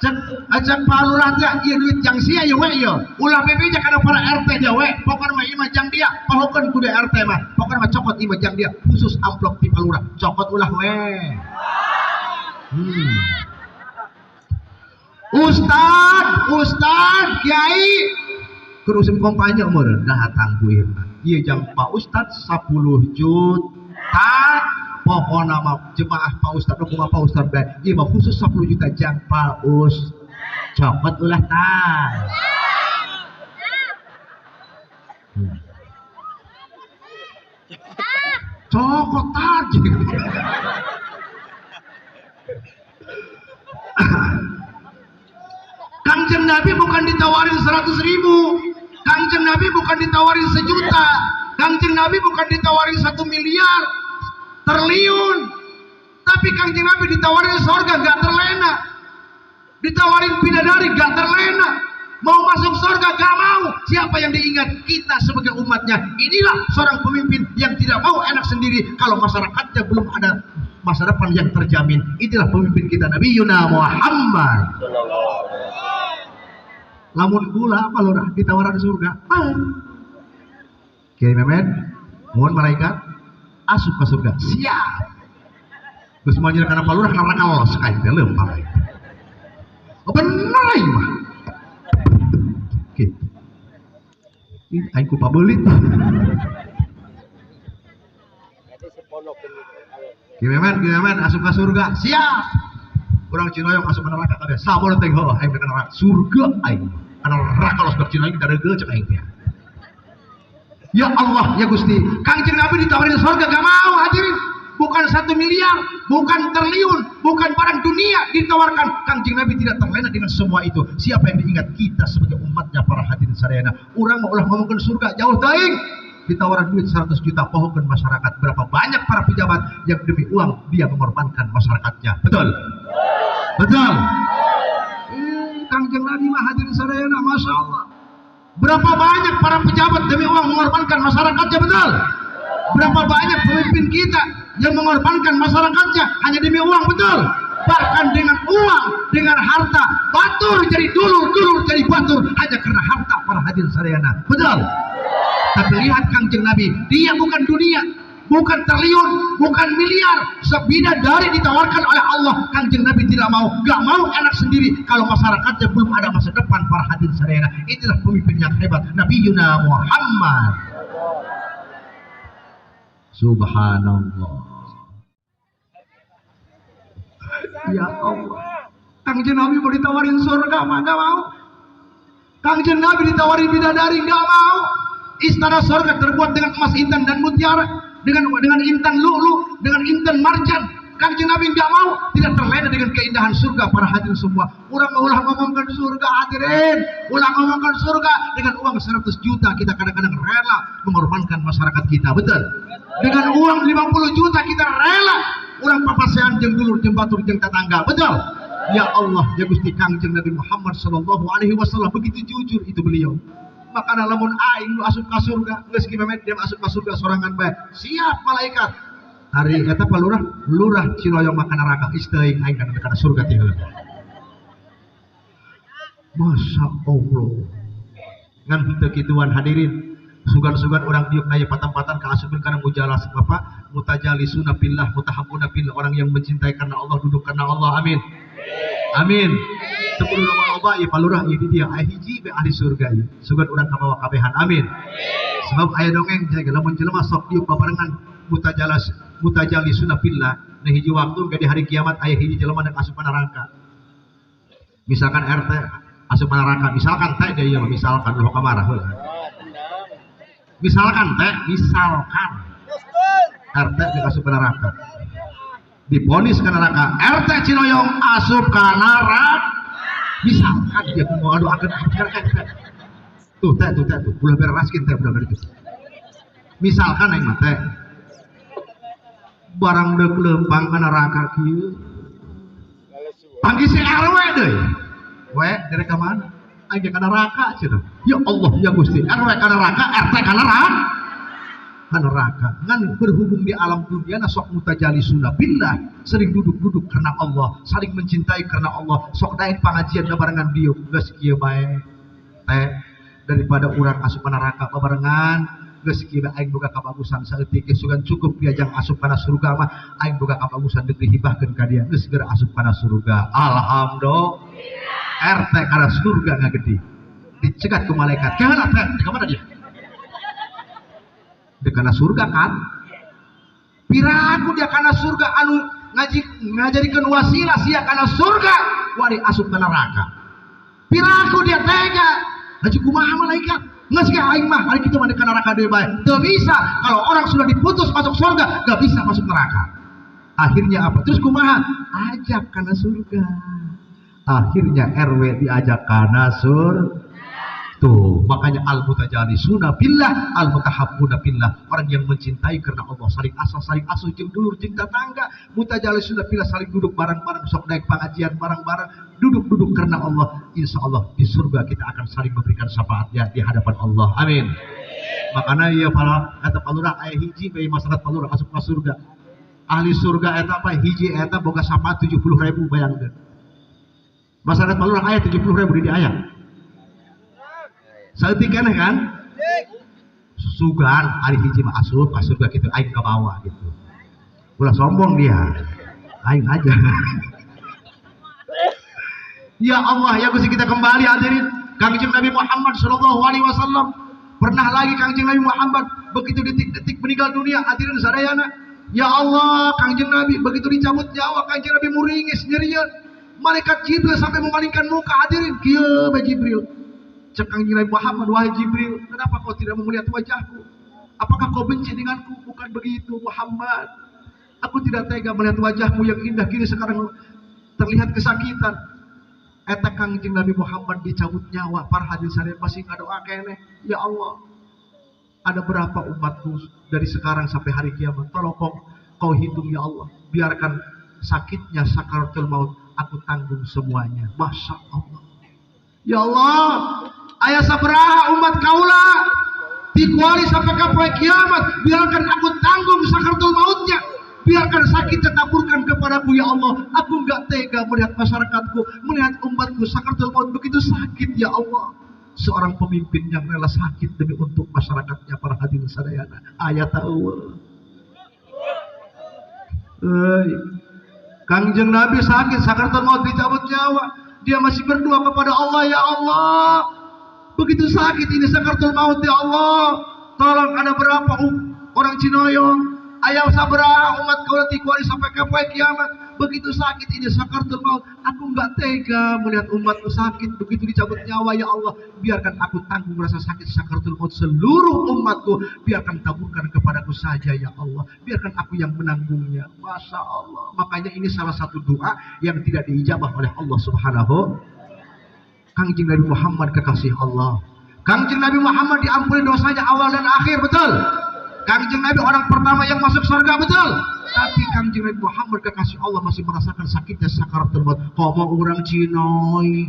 Ajak palurah teh ieu duit jang sia ye we ye. Ulah bebeja kana para RT dia we. Pokona mah ieu mah jang dia. Pahokeun ku RT mah. Pokona mah cokot ieu mah jang dia. Khusus amplop ti palurah. Cokot ulah we. Ustad, Kiai. Kurusim kompanya meureun datang kuirna. Ieu jang Pak Ustad 10 juta. Pokona mah jemaah Pak Ustad kumaha Pak Ustad bae. Ieu mah khusus 10 juta jang Pak Ustad. Cokot ulah tah. Cokot aja. Kangjeng Nabi bukan ditawarin 100.000. Kangjeng Nabi bukan ditawarin 1 juta. Kangjeng Nabi bukan ditawarin 1 miliar. Triliun. Tapi Kangjeng Nabi ditawarin surga gak terlena, ditawarin bidadari gak terlena, mau masuk surga gak mau. Siapa yang diingat? Kita sebagai umatnya. Inilah seorang pemimpin yang tidak mau enak sendiri kalau masyarakatnya belum ada masa depan yang terjamin. Inilah pemimpin kita, Nabi Yuna Muhammad. Lamun gula apa lurah ditawaran surga. Kiai Memet, mohon malaikat asup ke surga. Siap. Geus moal kana palurah neraka lolos aing teh leumpang. Oh bener aing mah. Kitu. Ini aing ku pabeulit. Kiamat asup ka surga. Siap. Urang Cinoyong asup ka neraka kabeh. Sabar teh heuh aing ka neraka. Surga aing. Kana neraka los ka Cinoyong dareugeuh cek aing teh. Ya Allah, ya Gusti. Kangjeng Nabi ditawarin surga gak mau, hadirin. Bukan 1 miliar, bukan triliun, bukan barang dunia ditawarkan. Kangjeng Nabi tidak terlena dengan semua itu. Siapa yang diingat? Kita sebagai umatnya, para hadirin sarayana. Urang mau ulah ngomongkeun surga jauh teuing. Ditawaran duit 100 juta pohonkeun masyarakat. Berapa banyak para pejabat yang demi uang dia mengorbankan masyarakatnya. Betul? Betul. Kangjeng Nabi mah hadirin sarayana, masya Allah. Berapa banyak para pejabat demi uang mengorbankan masyarakatnya, betul? Berapa banyak pemimpin kita yang mengorbankan masyarakatnya hanya demi uang, betul? Bahkan dengan uang, dengan harta, batur jadi dulur, dulur jadi batur hanya karena harta, para hadirin sarayana, betul? Tapi lihat Kangjeng Nabi, dia bukan dunia, bukan triliun, bukan miliar, sebidadari ditawarkan oleh Allah. Kangjeng Nabi tidak mau, gak mau enak sendiri kalau masyarakatnya belum ada masa depan, para hadirin sarayana. Inilah pemimpin yang hebat, Nabi Yuna Muhammad. Subhanallah. Ya Allah, Kangjeng Nabi mau ditawarin surga mah gak mau. Kangjeng Nabi ditawarin bidadari gak mau. Istana surga terbuat dengan emas, intan dan mutiara, dengan intan lu'lu, dengan intan marjan. Kangjeng Nabi nggak mau, tidak terlena dengan keindahan surga, para hadirin semua. Ulah ngomongkan surga, hadirin. Ulah ngomongkan surga dengan uang 100 juta kita kadang-kadang rela mengorbankan masyarakat kita, betul? Dengan uang 50 juta kita rela ulang papasean jeung dulur jeung batur jeung tetangga, betul? Ya Allah, ya Gusti, Kangjeng Nabi Muhammad sallallahu alaihi wasallam begitu jujur itu beliau. Makanya lamun aing lu asup ka surga, geus kieu memet dia asup ka surga sorangan bae. Siap malaikat. Hari eta lurah Cinoyong makan neraka isteuing aing kana surga teh. Masya Allah. Ngan teu kituan hadirin. Sugan-sugan orang diuk naya patang-patang kaasupkeun kana mujalas Bapak, mutajalisuna billah, mutahabbuna billah, orang yang mencintai karena Allah, duduk karena Allah. Amin. Amin. Sepuluh loba ya palurah ieu dia aya hiji be ahli surga ieu. Sugan urang kabawa kabehan. Amin. Sebab aya dongeng jaga lamun jelema sok diuk babarengan mutajalisuna billah, nah hiji waktu di hari kiamat aya hiji jelema nu asup neraka. Misalkan RT asup neraka, misalkan teh dia misalkan lu kamarah heula. Misalkan RT asup neraka. Diponis ke neraka, RT Cinoyong asup ke neraka. Misalkan dia mau doakan tuh ulah beraskin teh udah gitu. Misalkan aing mah teh barang deuk leumpang ka neraka kieu. Panggil si RW deui. We dari ka mana? Aing ka neraka cenah. Ya Allah ya Gusti, RW ka neraka, RT ka neraka. Ngan berhubung di alam dunia sok mutajalisuna billah, sering duduk-duduk karena Allah, saling mencintai karena Allah. Sok daek pangajian barengan dieu geus kieu bae teh daripada urang asup neraka barengan geus kieu aing boga kabagusan saeutik sugan cukup diajang asup kana surga mah aing boga kabagusan deuk dihibahkeun ka dia geus segera asup kana surga. Alhamdulillah. RT kana surga ngagede dicegat ku malaikat. Keheula teh di kamana dia? Di kana surga kan? Piraku dia kana surga anu ngajadikeun wasilah sia kana surga wari asup ka neraka. Piraku dia tega. Haji kumaha malaikat? Nges ge aing mah ari kitu mah di neraka deui bae. Teu bisa, kalau orang sudah diputus masuk surga, gak bisa masuk neraka. Akhirnya apa? Terus kumaha? Ajak kana surga. Akhirnya RW diajak kana surga. Tuh, makanya al-mutajalisuna billah, al-mutahabbuna billah. Orang yang mencintai karena Allah, saling asuh jeung dulur jeung tetangga. Mutajalisuna billah, saling duduk bareng-bareng, sok naik pengajian bareng-bareng, duduk-duduk karena Allah. Insya Allah di surga kita akan saling memberikan syafaatnya di hadapan Allah. Amin. Makanya ya para kata palurah aya hiji bae masyarakat palurah masuk ke surga. Ahli surga eta apa hiji eta boga syafaat 70.000 bayangkeun. Masyarakat palurah aya 70.000 di aya. Saeutik keneh kan? Sugan ari hiji mah asup ka surga kitu aing ka bawah gitu. Ulah sombong dia. Aing aja. Ya Allah, ya Gusti kita kembali hadirin. Kangjeng Nabi Muhammad sallallahu alaihi wasallam pernah lagi Kangjeng Nabi Muhammad begitu detik-detik meninggal dunia hadirin sadayana. Ya Allah, Kangjeng Nabi begitu dicabut nyawa Kangjeng Nabi muringis nyerian. Malaikat Jibril sampai memalingkan muka hadirin. Kieu bae Jibril. Cek Kangjeng Nabi Muhammad, wahai Jibril, kenapa kau tidak mau melihat wajahku? Apakah kau benci denganku? Bukan begitu Muhammad. Aku tidak tega melihat wajahmu yang indah kini sekarang terlihat kesakitan. Eta Kangjeng Nabi Muhammad dicabut nyawa, para hadirin sekalian masih ngadoa keneh. Ya Allah, ada berapa umatku dari sekarang sampai hari kiamat? Tolong kau hitung ya Allah. Biarkan sakitnya sakaratul maut aku tanggung semuanya. Masya Allah. Ya Allah, aya sabaraha umat kaula dikuali sampai kapai kiamat, biarkan aku tanggung sakaratul mautnya, biarkan sakit ditaburkan kepadaku ya Allah. Aku enggak tega melihat masyarakatku, melihat umatku sakaratul maut begitu sakit ya Allah. Seorang pemimpin yang rela sakit demi untuk masyarakatnya, para hadirin sadayana, aya tahu. Kangjeng Nabi sakit sakaratul maut dicabut nyawa, dia masih berdoa kepada Allah, ya Allah, begitu sakit ini sakaratul maut ya Allah, tolong ada berapa orang Cinoyong, ayam sabaraha umat kau dikuali sampai kapai kiamat, begitu sakit ini sakaratul maut, aku enggak tega melihat umatku sakit begitu dicabut nyawa ya Allah, biarkan aku tanggung rasa sakit sakaratul maut seluruh umatku, biarkan taburkan kepadaku saja ya Allah, biarkan aku yang menanggungnya. Masya Allah, makanya ini salah satu doa yang tidak diijabah oleh Allah Subhanahu. Kangjeng Nabi Muhammad kekasih Allah, Kangjeng Nabi Muhammad diampuni dosanya awal dan akhir, betul. Kangjeng Nabi orang pertama yang masuk surga, betul. Tapi Kangjeng Nabi Muhammad kekasih Allah masih merasakan sakitnya sakaratul maut. Komo orang Cinoy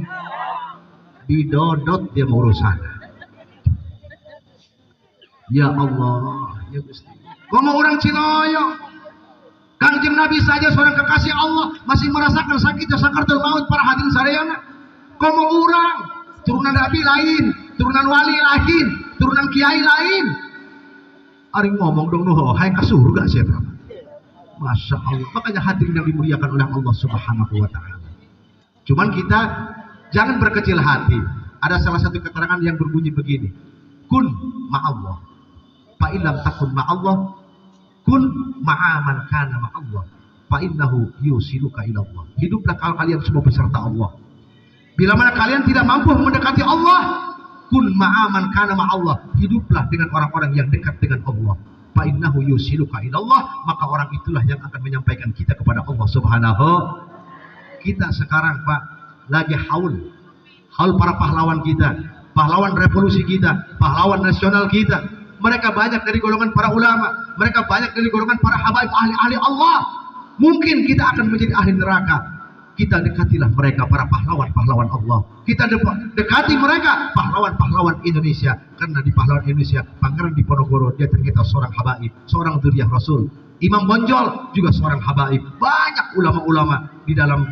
didodot dia urusan. Ya Allah, ya Gusti. Komo orang Cinoy, Kangjeng Nabi saja seorang kekasih Allah masih merasakan sakitnya sakaratul maut, para hadirin sadayana. Komo orang turunan Nabi lain, turunan wali lain, turunan kiai lain. Ari ngomong dong nuh, hayang ka surga siapa? Masya Allah. Makanya hadirin yang dimuliakan oleh Allah Subhanahu wa taala. Cuman kita jangan berkecil hati. Ada salah satu keterangan yang berbunyi begini. Kun ma'allah. Fa illam takun ma'allah, kun ma'aman kana ma'allah. Fa innahu yusiluka ila Allah. Hiduplah kalian semua beserta Allah. Bila mana kalian tidak mampu mendekati Allah, kun ma'aman kana ma'allah, hiduplah dengan orang-orang yang dekat dengan Allah. Fa innahu yusiluka ilallah, maka orang itulah yang akan menyampaikan kita kepada Allah Subhanahu. Kita sekarang Pak lagi haul para pahlawan kita, pahlawan revolusi kita, pahlawan nasional kita. Mereka banyak dari golongan para ulama, mereka banyak dari golongan para habaib ahli-ahli Allah. Mungkin kita akan menjadi ahli neraka. Kita dekatilah mereka, para pahlawan-pahlawan Allah. Kita dekati mereka, pahlawan-pahlawan Indonesia. Karena di pahlawan Indonesia, Pangeran Diponegoro, dia ternyata seorang habaib, seorang dzurriyyah Rasul. Imam Bonjol juga seorang habaib. Banyak ulama-ulama di dalam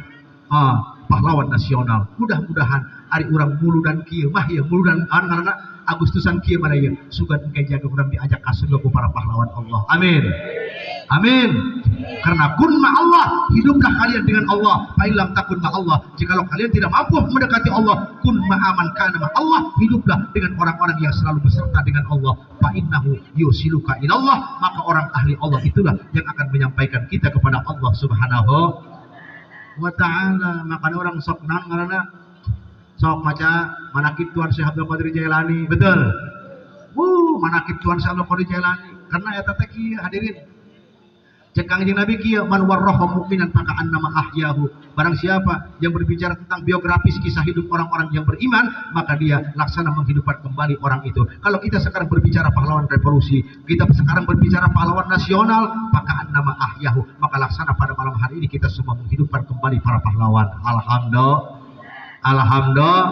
pahlawan nasional. Mudah-mudahan hari urang mulu dan kieu mah ya mulu dan karena Agustusan kieu mana ya sugan engke jaga urang diajak ka surga ku para pahlawan Allah. Amin. Amin. Karena kun ma'allah, hiduplah kalian dengan Allah. Fa illam takun ma'allah, jikalau kalian tidak mampu mendekati Allah, kun ma'aman kana ma'allah, hiduplah dengan orang-orang yang selalu beserta dengan Allah. Fa innahu yusiluka ilallah, maka orang ahli Allah itulah yang akan menyampaikan kita kepada Allah Subhanahu wa ta'ala. Makanya orang sok nang ngaranna sok maca manaqib Tuan Syekh Abdul Qadir Jailani, betul. Manaqib Tuan Syekh Abdul Qadir Jailani, karena eta teh kieu hadirin. Cek Kangjeng Nabi kieu man warraha mukminan maka annama ahyahu. Barang siapa yang berbicara tentang biografis kisah hidup orang-orang yang beriman, maka dia laksana menghidupkan kembali orang itu. Kalau kita sekarang berbicara pahlawan revolusi, kita sekarang berbicara pahlawan nasional, maka annama ahyahu, maka laksana pada malam hari ini kita semua menghidupkan kembali para pahlawan. Alhamdulillah. Alhamdulillah.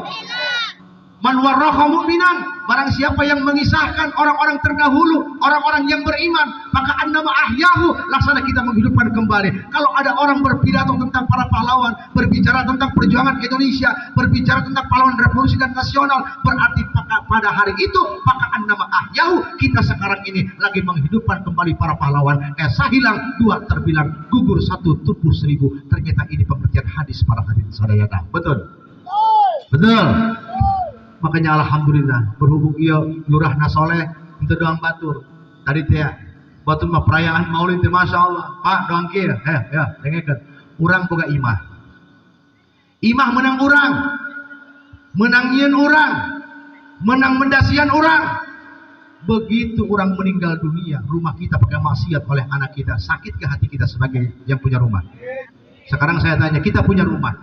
Man warraha mu'minan, barang siapa yang mengisahkan orang-orang terdahulu, orang-orang yang beriman, maka annama ahyahu, laksana kita menghidupkan kembali. Kalau ada orang berpidato tentang para pahlawan, berbicara tentang perjuangan Indonesia, berbicara tentang pahlawan revolusi dan nasional, berarti pada hari itu maka annama ahyahu, kita sekarang ini lagi menghidupkan kembali para pahlawan. Esa hilang, dua terbilang, gugur satu, tubuh seribu. Ternyata ini pengertian hadis para hadirin sadayana. Betul? Betul? Makanya alhamdulillah berhubung iya lurah nasoleh untuk doang batur tadi teh batur mah perayaan maulid teh masya Allah pak doang kia ya dengekeun urang boga imah menang urang menang nyieun urang menang mendasian urang. Begitu orang meninggal dunia rumah kita pakai maksiat oleh anak kita, sakit ke hati kita sebagai yang punya rumah? Sekarang saya tanya, kita punya rumah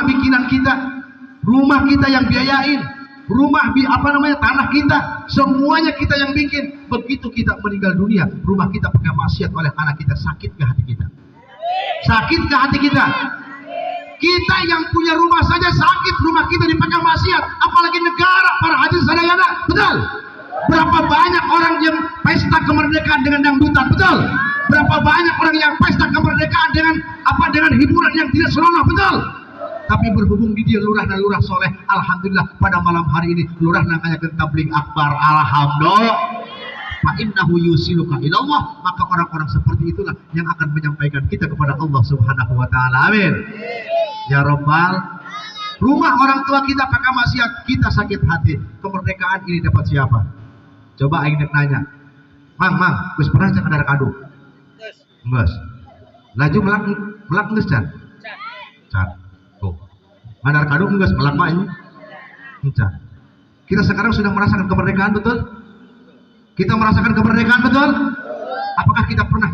bikinan kita, rumah kita yang biayain, tanah kita, semuanya kita yang bikin. Begitu kita meninggal dunia, rumah kita pakai maksiat oleh anak kita, sakit ke hati kita? Sakit ke hati kita? Kita yang punya rumah saja sakit, rumah kita dipakai maksiat, apalagi negara para hadirin sadayana. Betul? Berapa banyak orang yang pesta kemerdekaan dengan dangdutan? Betul? Berapa banyak orang yang pesta kemerdekaan dengan hiburan yang tidak senonoh? Betul? Tapi berhubung di dia lurah dan lurah soleh, alhamdulillah pada malam hari ini lurah nangkanya ke tabligh akbar, alhamdulillah. Fa innahu yusiluka ilallah, maka orang-orang seperti itulah yang akan menyampaikan kita kepada Allah Subhanahu wa taala. Amin. Ya Rabbal. Rumah orang tua kita pakai maksiat, kita sakit hati. Kemerdekaan ini dapat siapa? Coba aing nanya. Mang, geus pernah cek ada kado? Geus. Laju melak geus can? Can. Mandar kado enggak melak mah ini. Kita sekarang sudah merasakan kemerdekaan, betul? Kita merasakan kemerdekaan, betul? Apakah kita pernah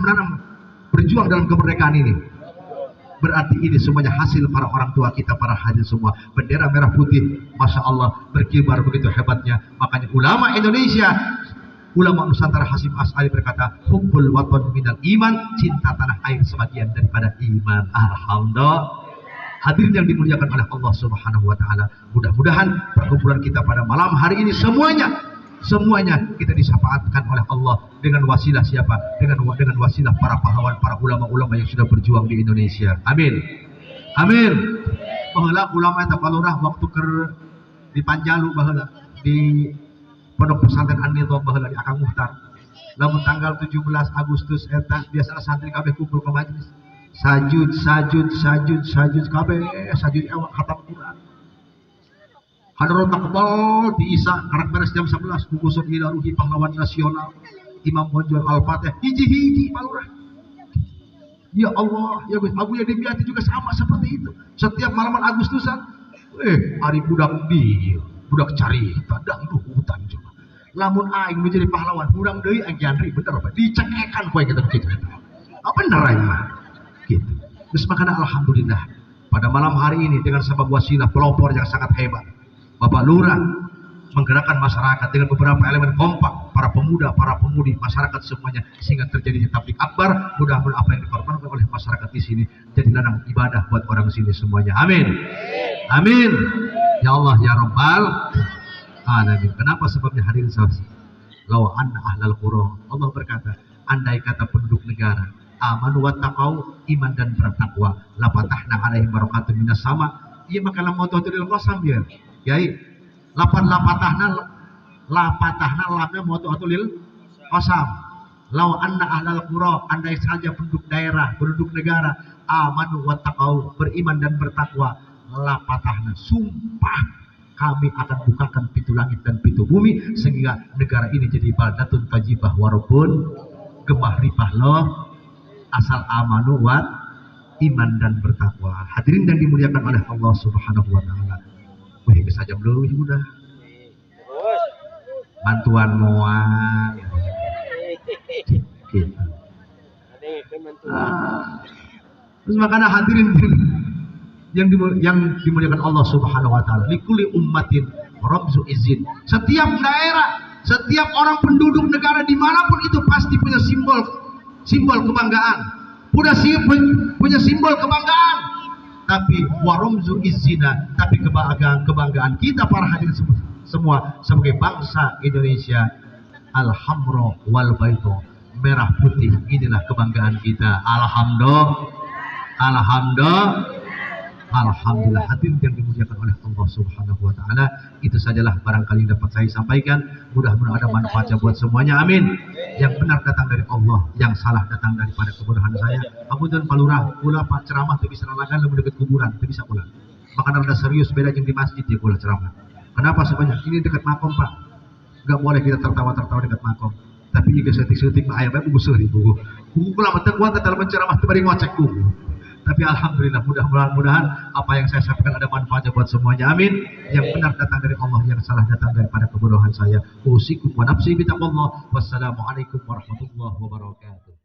berjuang dalam kemerdekaan ini? Berarti ini semuanya hasil para orang tua kita, para hadirin semua. Bendera merah putih, masya Allah, berkibar begitu hebatnya. Makanya ulama Indonesia, ulama Nusantara Hasyim Asy'ari berkata, hubbul watan minal iman, cinta tanah air sebagian daripada iman. Alhamdulillah. Hadirin yang dimuliakan oleh Allah Subhanahu wa taala, mudah-mudahan perkumpulan kita pada malam hari ini semuanya kita disyafaatkan oleh Allah dengan wasilah siapa? Dengan wasilah para pahlawan, para ulama-ulama yang sudah berjuang di Indonesia. Amin. Amin. Baheula ulama eta palurah waktu di Panjalu baheula di Pondok Pesantren An-Nidham baheula di Akang Muhtar. Lamun tanggal 17 Agustus eta biasana santri kabeh kumpul ke majelis. Sajud kabeh, sajud awak khatam Quran. Hadarat takbal di Isa karak beres jam 11 kukusun ila ruhi pahlawan nasional Imam Bonjol Al-Fatih hiji palurah. Ya Allah, ya Gus, Abu yang dibiati juga sama seperti itu. Setiap malaman Agustusan, hari budak carita dangdutan juga. Lamun aing menjadi pahlawan, urang deui aing jandri bener apa? Dicekekan poe kita kitu. Apa bener aing mah? Gitu. Terus makanya alhamdulillah pada malam hari ini dengan sebab wasilah pelopor yang sangat hebat, Bapak Lurah menggerakkan masyarakat dengan beberapa elemen kompak, para pemuda, para pemudi, masyarakat semuanya, sehingga terjadinya tabligh akbar. Mudah-mudahan apa yang dikorbankan oleh masyarakat di sini jadi ladang ibadah buat orang sini semuanya. Amin. Amin. Ya Allah ya Rabbal alamin. Kenapa sebabnya hadirin sahabat? Law anna ahlal qura, Allah berkata, andai kata penduduk negara amanu wattaqau, iman dan bertakwa, la fatahna alaihim barakatun minas sama. Iya maka lam mautuhatul qasam ya. Yai la patahna lamnya mautuhatul qasam. Law anna ahlal qura, andai saja penduduk daerah, penduduk negara amanu wattaqau, beriman dan bertakwa, la patahna, sumpah kami akan bukakan pintu langit dan pintu bumi sehingga negara ini jadi baldatun tajibah warabun gemah ripah loh asal amanu wat iman dan bertakwa. Hadirin yang dimuliakan oleh Allah Subhanahu wa taala. Wah, geus sajam leuwih udah. Bantuan moal. Gitu. Terus makanya hadirin yang dimuliakan Allah Subhanahu wa taala, likulli ummatin ramzu izin. Setiap daerah, setiap orang penduduk negara dimanapun itu pasti punya simbol kebanggaan, punya simbol kebanggaan. Tapi waromzu izina, tapi kebanggaan kita para hadirin semua sebagai bangsa Indonesia, alhamro wal baito, merah putih, inilah kebanggaan kita. Alhamdulillah hadirin yang dimuliakan oleh Allah Subhanahu wa taala, itu sajalah barangkali yang dapat saya sampaikan. Mudah-mudahan ada manfaatnya buat semuanya. Amin. Yang benar datang dari Allah, yang salah datang daripada kebodohan saya. Ampun palurah, pula Pak ceramah teu bisa nalagan lebih dekat kuburan, teu bisa pula. Makanya rada serius beda yang di masjid dia pula ceramah. Kenapa sebanyak ini dekat makom, Pak? Enggak boleh kita tertawa-tertawa dekat makom. Tapi jika setik-setik mah aya bae buku seuri buku. Buku kula mah teu kuat dalam menceramah teu bari ngocek buku. Tapi alhamdulillah mudah-mudahan apa yang saya sampaikan ada manfaatnya buat semuanya. Amin. Yang benar datang dari Allah, yang salah datang daripada kebodohan saya. Usikum wa nafsi bitaqwallah. Wassalamualaikum warahmatullahi wabarakatuh.